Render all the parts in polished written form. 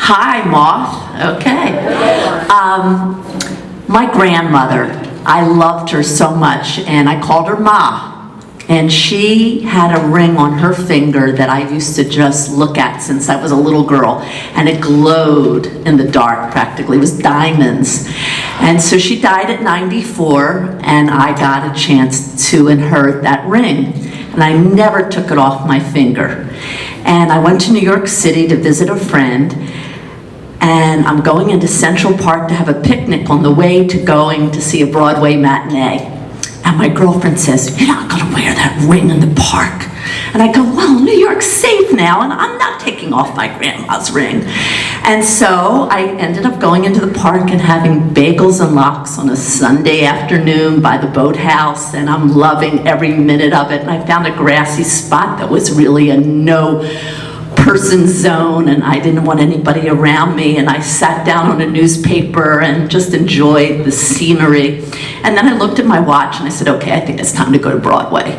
Hi, Moth. Okay. My grandmother, I loved her so much, and I called her Ma. And she had a ring on her finger that I used to just look at since I was a little girl. And it glowed in the dark, practically. It was diamonds. And so she died at 94, and I got a chance to inherit that ring. And I never took it off my finger. And I went to New York City to visit a friend, and I'm going into Central Park to have a picnic on the way to going to see a Broadway matinee. And my girlfriend says, "You're not gonna wear that ring in the park." And I go, "Well, New York's safe now, and I'm not taking off my grandma's ring." And so I ended up going into the park and having bagels and lox on a Sunday afternoon by the boathouse, and I'm loving every minute of it. And I found a grassy spot that was really a no-person zone, and I didn't want anybody around me, and I sat down on a newspaper and just enjoyed the scenery. And then I looked at my watch and I said, okay, I think it's time to go to Broadway.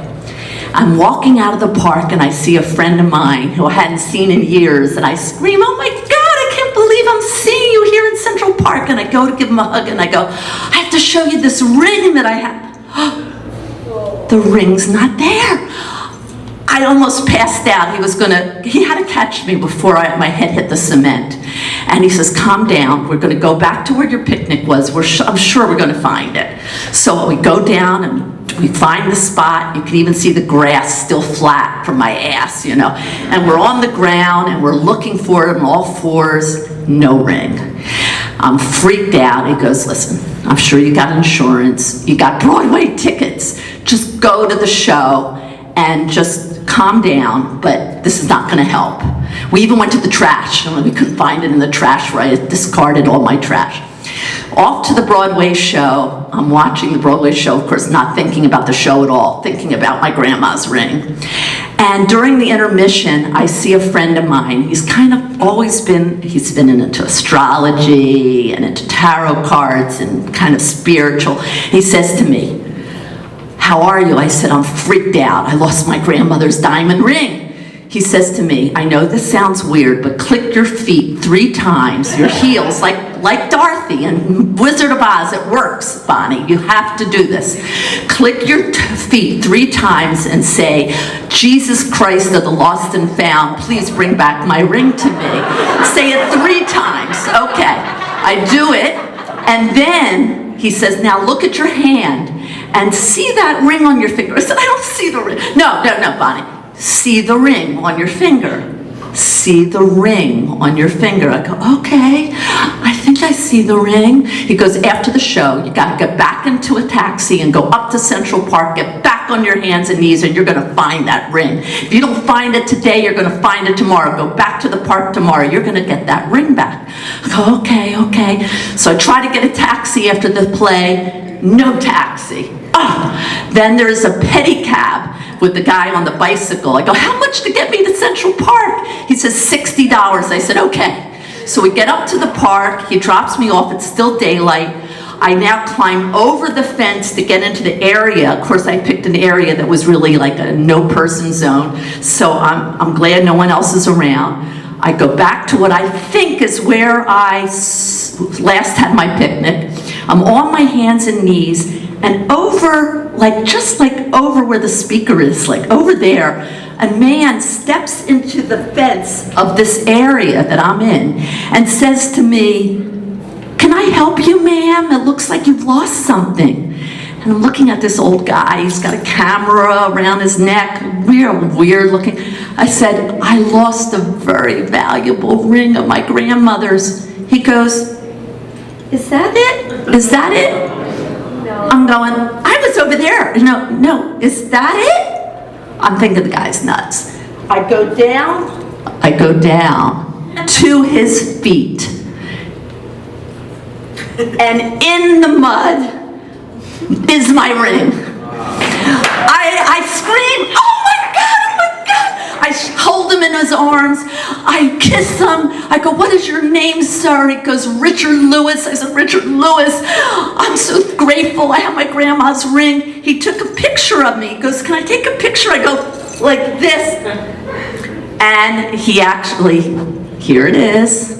I'm walking out of the park and I see a friend of mine who I hadn't seen in years, and I scream, "Oh my God, I can't believe I'm seeing you here in Central Park." And I go to give him a hug and I go, "I have to show you this ring that I have." The ring's not there. I almost passed out. He had to catch me before my head hit the cement. And he says, "Calm down. We're going to go back to where your picnic was. I'm sure we're going to find it." So we go down and we find the spot. You can even see the grass still flat from my ass, you know. And we're on the ground and we're looking for it on all fours. No ring. I'm freaked out. He goes, "Listen, I'm sure you got insurance. You got Broadway tickets. Just go to the show and just calm down, but this is not going to help." We even went to the trash, and we couldn't find it in the trash where I discarded all my trash. Off to the Broadway show. I'm watching the Broadway show, of course, not thinking about the show at all, thinking about my grandma's ring. And during the intermission, I see a friend of mine. He's been into astrology and into tarot cards and kind of spiritual. He says to me, "How are you?" I said, "I'm freaked out. I lost my grandmother's diamond ring." He says to me, "I know this sounds weird, but click your feet 3 times, your heels, like Dorothy and Wizard of Oz. It works, Bonnie. You have to do this. Click your feet 3 times and say, 'Jesus Christ of the lost and found, please bring back my ring to me.'" Say it 3 times. Okay. I do it, and then he says, "Now look at your hand and see that ring on your finger." I said, "I don't see the ring." No, Bonnie. "See the ring on your finger. See the ring on your finger." I go, "Okay, I think I see the ring." He goes, "After the show, you got to get back into a taxi and go up to Central Park, get back on your hands and knees, and you're going to find that ring. If you don't find it today, you're going to find it tomorrow. Go back to the park tomorrow. You're going to get that ring back." I go, okay. So I try to get a taxi after the play. No taxi. Then there's a pedicab with the guy on the bicycle. I go, "How much to get me to Central Park?" He says, $60. I said, "Okay." So we get up to the park. He drops me off. It's still daylight. I now climb over the fence to get into the area. Of course, I picked an area that was really like a no-person zone. So I'm glad no one else is around. I go back to what I think is where I last had my picnic. I'm on my hands and knees, and over, just over where the speaker is, over there, a man steps into the fence of this area that I'm in and says to me, "Can I help you, ma'am? It looks like you've lost something." And I'm looking at this old guy. He's got a camera around his neck, real weird looking. I said, "I lost a very valuable ring of my grandmother's." He goes, "Is that it? Is that it?" No. I'm going, "I was over there." No, is that it? I'm thinking the guy's nuts. I go down to his feet. And in the mud is my ring. I scream, "Oh my God, oh my God." I hold him in his arms. I kiss him. I go, "What is your name, sir?" He goes, "Richard Lewis." I said, "Richard Lewis, I'm so grateful. I have my grandma's ring." He took a picture of me. He goes, "Can I take a picture?" I go, like this. And he actually, here it is.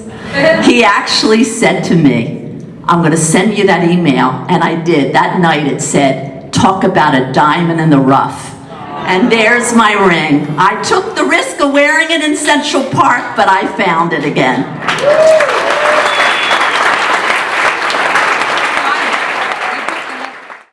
He actually said to me, I'm going to send you that email, and I did. That night it said, talk about a diamond in the rough. And there's my ring. I took the risk of wearing it in Central Park, but I found it again.